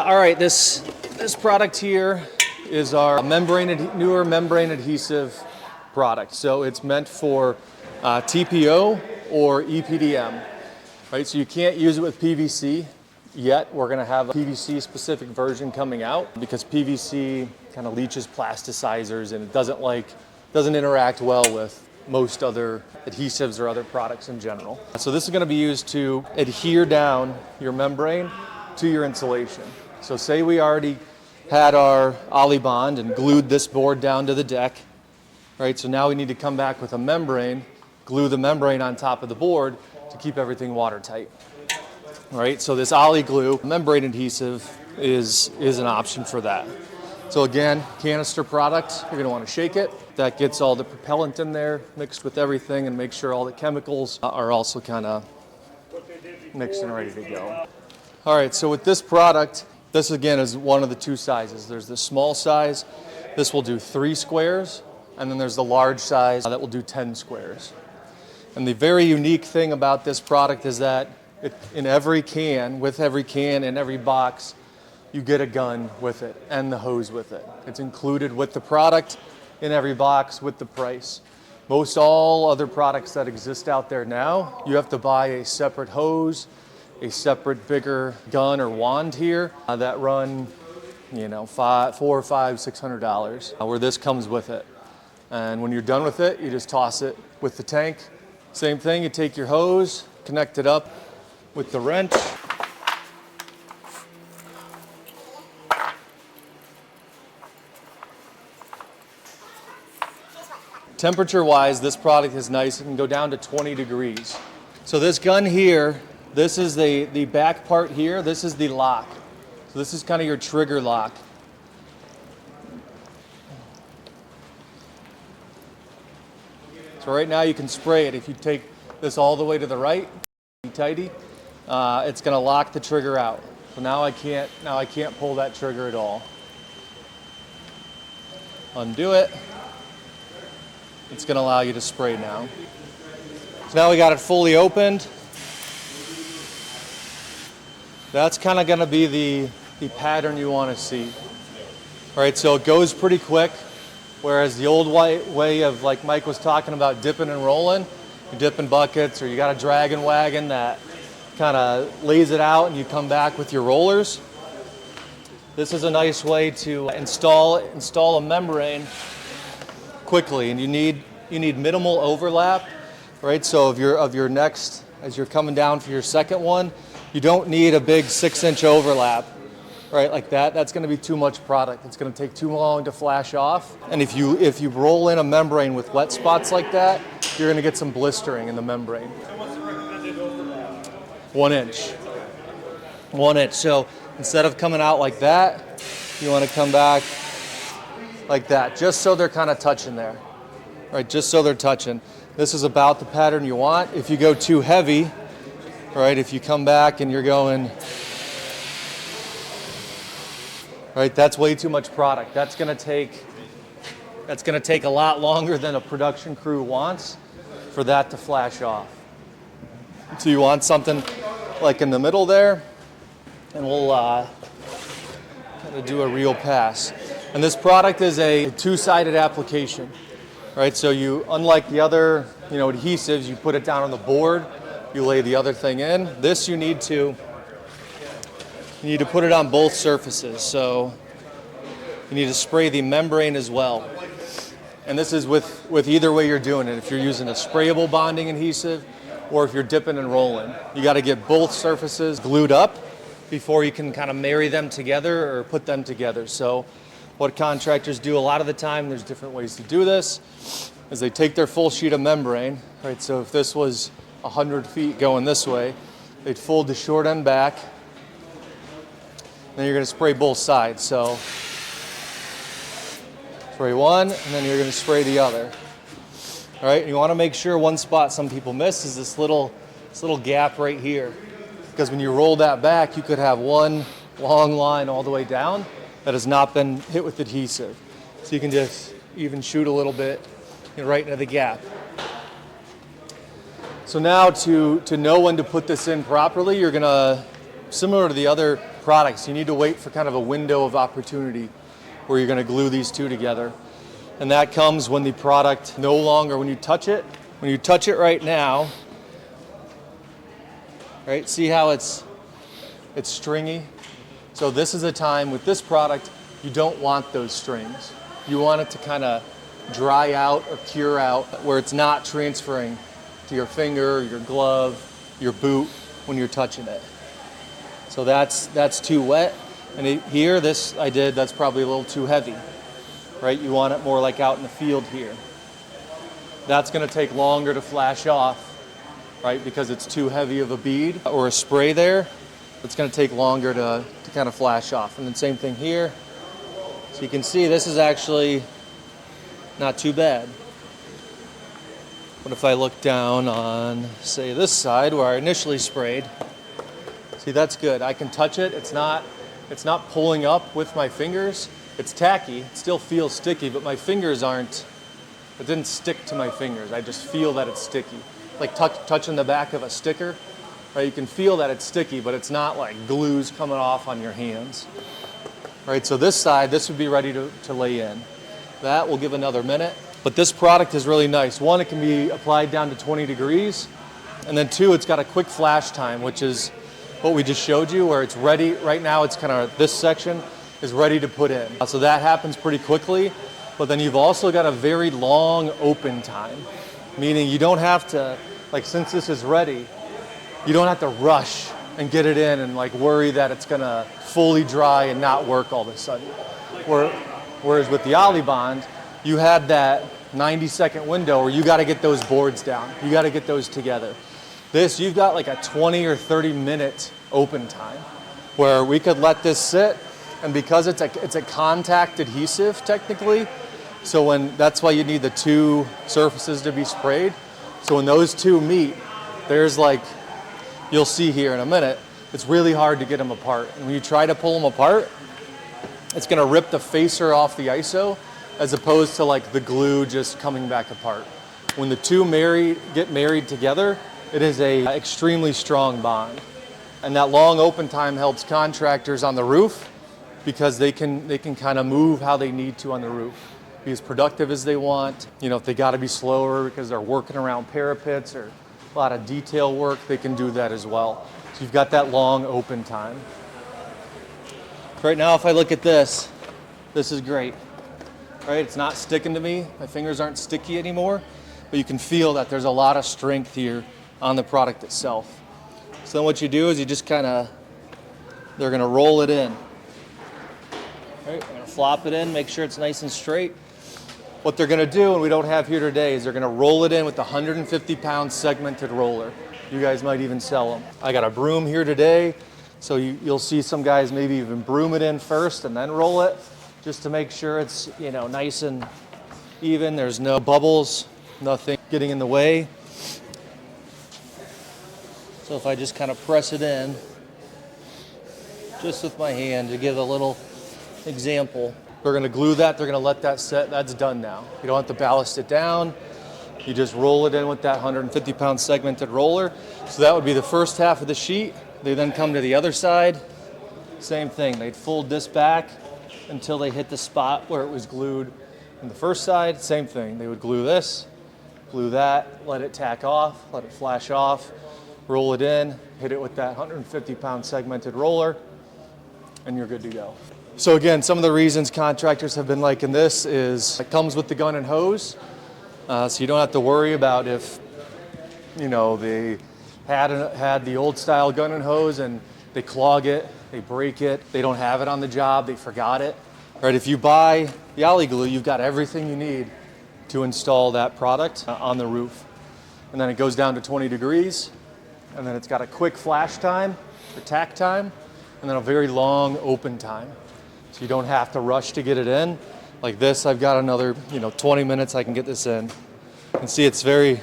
All right, this product here is our newer membrane adhesive product. So it's meant for TPO or EPDM, right? So you can't use it with PVC yet. We're gonna have a PVC specific version coming out because PVC kind of leaches plasticizers and it doesn't interact well with most other adhesives or other products in general. So this is gonna be used to adhere down your membrane to your insulation. So say we already had our OlyBond and glued this board down to the deck, right? So now we need to come back with a membrane, glue the membrane on top of the board to keep everything watertight, right? So this OlyGlu membrane adhesive is an option for that. So again, canister product, you're gonna wanna shake it. That gets all the propellant in there mixed with everything and make sure all the chemicals are also kind of mixed and ready to go. All right, so with this product, this again is one of the two sizes. There's the small size, this will do 3 squares, and then there's the large size that will do 10 squares. And the very unique thing about this product is that in every can, in every box, you get a gun with it and the hose with it. It's included with the product in every box with the price. Most all other products that exist out there now, you have to buy a separate hose, a separate bigger gun or wand here that run, you know, $400, $500, $600, where this comes with it. And when you're done with it, you just toss it with the tank. Same thing, you take your hose, connect it up with the wrench. Temperature-wise, this product is nice. It can go down to 20 degrees. So this gun here, this is the back part here. This is the lock. So this is kind of your trigger lock. So right now you can spray it. If you take this all the way to the right, tighty, it's going to lock the trigger out. So now I can't pull that trigger at all. Undo it. It's going to allow you to spray now. So now we got it fully opened. That's kind of going to be the pattern you want to see. All right, so it goes pretty quick, whereas the old way of, like Mike was talking about, dipping and rolling, you dip in buckets or you got a dragon wagon that kind of lays it out and you come back with your rollers. This is a nice way to install a membrane quickly, and you need minimal overlap, right? So of your next, as you're coming down for your second one, you don't need a big 6-inch overlap, right? Like that. That's going to be too much product. It's going to take too long to flash off. And if you roll in a membrane with wet spots like that, you're going to get some blistering in the membrane. So what's the recommended overlap? 1 inch. 1 inch. So instead of coming out like that, you want to come back like that, just so they're kind of touching there, right? Just so they're touching. This is about the pattern you want. If you go too heavy, right? If you come back and you're going, right? That's way too much product. That's going to take a lot longer than a production crew wants for that to flash off. So you want something like in the middle there, and we'll kind of do a real pass. And this product is a 2-sided application, right? So you, unlike the other, adhesives, you put it down on the board, you lay the other thing in. This you need to put it on both surfaces. So you need to spray the membrane as well. And this is with either way you're doing it. If you're using a sprayable bonding adhesive or if you're dipping and rolling, you got to get both surfaces glued up before you can kind of marry them together or put them together. So what contractors do a lot of the time, there's different ways to do this, is they take their full sheet of membrane, right? So if this was 100 feet going this way, they'd fold the short end back, then you're going to spray both sides. So spray one, and then you're going to spray the other. All right, and you want to make sure one spot some people miss is this little gap right here, because when you roll that back, you could have one long line all the way down that has not been hit with adhesive. So you can just even shoot a little bit right into the gap. So now to know when to put this in properly, you're gonna, similar to the other products. You need to wait for kind of a window of opportunity where you're going to glue these two together. And that comes when the product no longer, when you touch it right now, right, see how it's stringy? So this is a time with this product, you don't want those strings. You want it to kind of dry out or cure out where it's not transferring to your finger, your glove, your boot when you're touching it. So that's too wet. And here, that's probably a little too heavy, right? You want it more like out in the field here. That's going to take longer to flash off, right? Because it's too heavy of a bead or a spray there. It's going to take longer to kind of flash off. And then same thing here. So you can see this is actually not too bad. What if I look down on, say, this side where I initially sprayed? See, that's good. I can touch it. It's not pulling up with my fingers. It's tacky. It still feels sticky, but my fingers aren't. It didn't stick to my fingers. I just feel that it's sticky. Like touching the back of a sticker, right? You can feel that it's sticky, but it's not like glue's coming off on your hands. Right, so this side, this would be ready to lay in. That will give another minute. But this product is really nice. One, it can be applied down to 20 degrees. And then two, it's got a quick flash time, which is what we just showed you, where it's ready. Right now, it's kind of, this section is ready to put in. So that happens pretty quickly. But then you've also got a very long open time, meaning you don't have to, like, since this is ready, you don't have to rush and get it in and like worry that it's gonna fully dry and not work all of a sudden. Whereas with the OlyBond, you had that 90-second window where you gotta get those boards down. You gotta get those together. This, you've got like a 20 or 30 minute open time where we could let this sit, and because it's a contact adhesive technically, so that's why you need the two surfaces to be sprayed. So when those two meet, there's like, you'll see here in a minute, it's really hard to get them apart. And when you try to pull them apart, it's gonna rip the facer off the ISO as opposed to like the glue just coming back apart. When the two get married together, it is a extremely strong bond. And that long open time helps contractors on the roof because they can kind of move how they need to on the roof. Be as productive as they want. You know, if they gotta be slower because they're working around parapets or a lot of detail work, they can do that as well. So you've got that long open time. Right now, if I look at this is great. Right, it's not sticking to me. My fingers aren't sticky anymore, but you can feel that there's a lot of strength here on the product itself. So then what you do is you just they're gonna roll it in. Right, we're gonna flop it in, make sure it's nice and straight. What they're gonna do, and we don't have here today, is they're gonna roll it in with the 150-pound segmented roller. You guys might even sell them. I got a broom here today, so you'll see some guys maybe even broom it in first and then roll it, just to make sure it's, you know, nice and even. There's no bubbles, nothing getting in the way. So if I just kind of press it in, just with my hand to give a little example. They're gonna glue that, they're gonna let that set, that's done now. You don't have to ballast it down. You just roll it in with that 150-pound segmented roller. So that would be the first half of the sheet. They then come to the other side, same thing. They'd fold this back until they hit the spot where it was glued in the first side, same thing. They would glue this, glue that, let it tack off, let it flash off, roll it in, hit it with that 150-pound segmented roller, and you're good to go. So again, some of the reasons contractors have been liking this is it comes with the gun and hose, so you don't have to worry about if, you know, they had the old style gun and hose and they clog it, they break it, they don't have it on the job, they forgot it. Right? If you buy the OlyGlu, you've got everything you need to install that product on the roof. And then it goes down to 20 degrees, and then it's got a quick flash time or tack time, and then a very long open time. So you don't have to rush to get it in. Like this, I've got another 20 minutes I can get this in. And see, it's very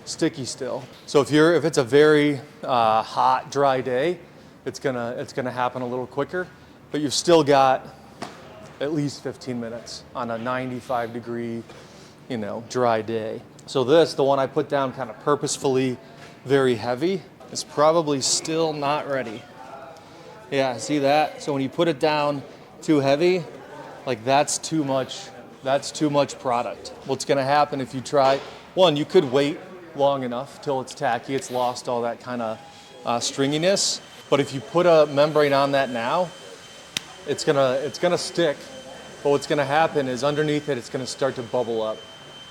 sticky still. So if it's a very hot, dry day, it's gonna happen a little quicker, but you've still got at least 15 minutes on a 95-degree, dry day. So the one I put down kind of purposefully very heavy, is probably still not ready. Yeah, see that? So when you put it down too heavy, like that's too much product. What's gonna happen if you try, one, you could wait long enough till it's tacky, it's lost all that kind of stringiness. But if you put a membrane on that now, it's gonna stick. But what's gonna happen is underneath it, it's gonna start to bubble up.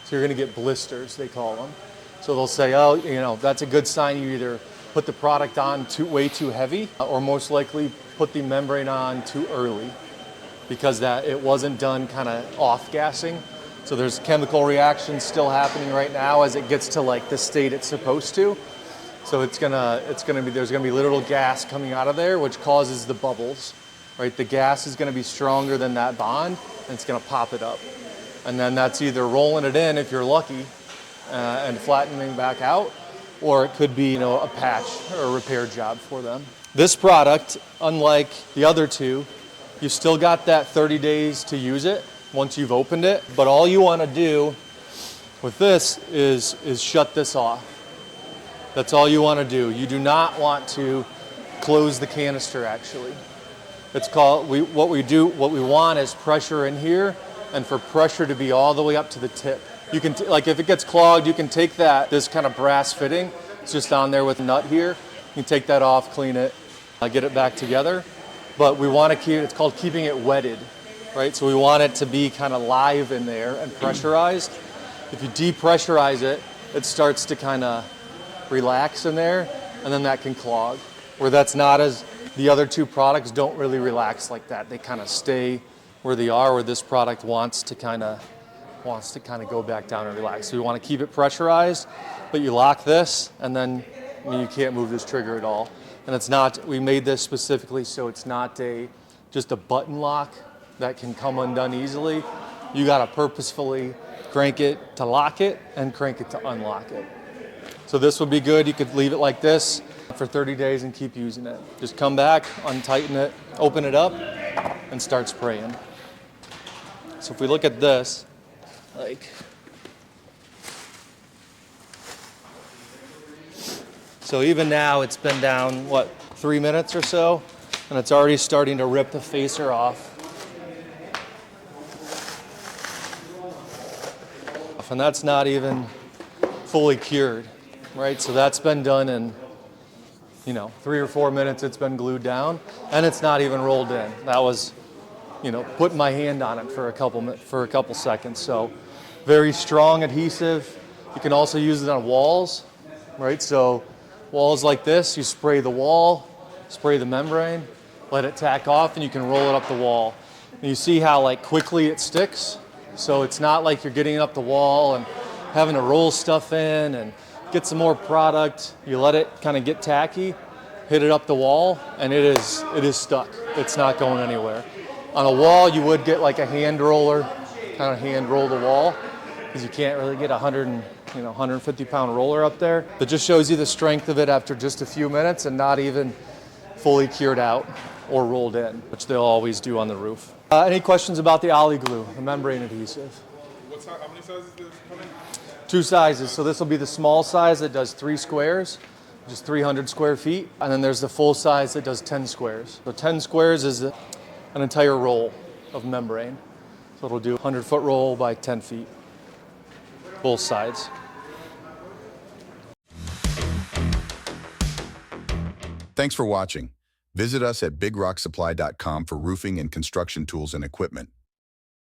So you're gonna get blisters, they call them. So they'll say, oh, you know, that's a good sign you either put the product on way too heavy, or most likely put the membrane on too early, because that it wasn't done kind of off gassing. So there's chemical reactions still happening right now as it gets to like the state it's supposed to. So there's gonna be little gas coming out of there, which causes the bubbles, right? The gas is gonna be stronger than that bond, and it's gonna pop it up. And then that's either rolling it in if you're lucky, and flattening back out, or it could be, you know, a patch or a repair job for them. This product, unlike the other two, you've still got that 30 days to use it once you've opened it, but all you want to do with this is shut this off. That's all you want to do. You do not want to close the canister, actually. It's called, what we want is pressure in here, and for pressure to be all the way up to the tip. You can, like if it gets clogged, you can take this kind of brass fitting, it's just on there with a nut here. You can take that off, clean it, get it back together. But we want to keep, it's called keeping it wetted, right? So we want it to be kind of live in there and pressurized. If you depressurize it, it starts to kind of relax in there, and then that can clog. Where that's not as, the other two products don't really relax like that. They kind of stay where they are, where this product wants to kind of go back down and relax. So we want to keep it pressurized, but you lock this, and then you can't move this trigger at all. And it's not, we made this specifically so it's not just a button lock that can come undone easily. You got to purposefully crank it to lock it and crank it to unlock it. So this would be good. You could leave it like this for 30 days and keep using it. Just come back, untighten it, open it up, and start spraying. So if we look at this, so even now it's been down, 3 minutes or so, and it's already starting to rip the facer off. And that's not even fully cured, right? So that's been done in, 3 or 4 minutes it's been glued down, and it's not even rolled in. That was, putting my hand on it for a couple seconds. So very strong adhesive. You can also use it on walls, right? So walls like this, you spray the wall, spray the membrane, let it tack off, and you can roll it up the wall. And you see how quickly it sticks? So it's not like you're getting it up the wall and having to roll stuff in and get some more product. You let it kind of get tacky, hit it up the wall, and it is stuck. It's not going anywhere. On a wall, you would get like a hand roller, kind of hand roll the wall, because you can't really get a 150-pound roller up there. But just shows you the strength of it after just a few minutes and not even fully cured out or rolled in, which they'll always do on the roof. Any questions about the OlyGlu, the membrane adhesive? How many sizes does it come in? 2 sizes. So this will be the small size that does 3 squares, which is 300 square feet. And then there's the full size that does 10 squares. So 10 squares is an entire roll of membrane. So it'll do a 100-foot roll by 10 feet, both sides. Thanks for watching. Visit us at bigrocksupply.com for roofing and construction tools and equipment.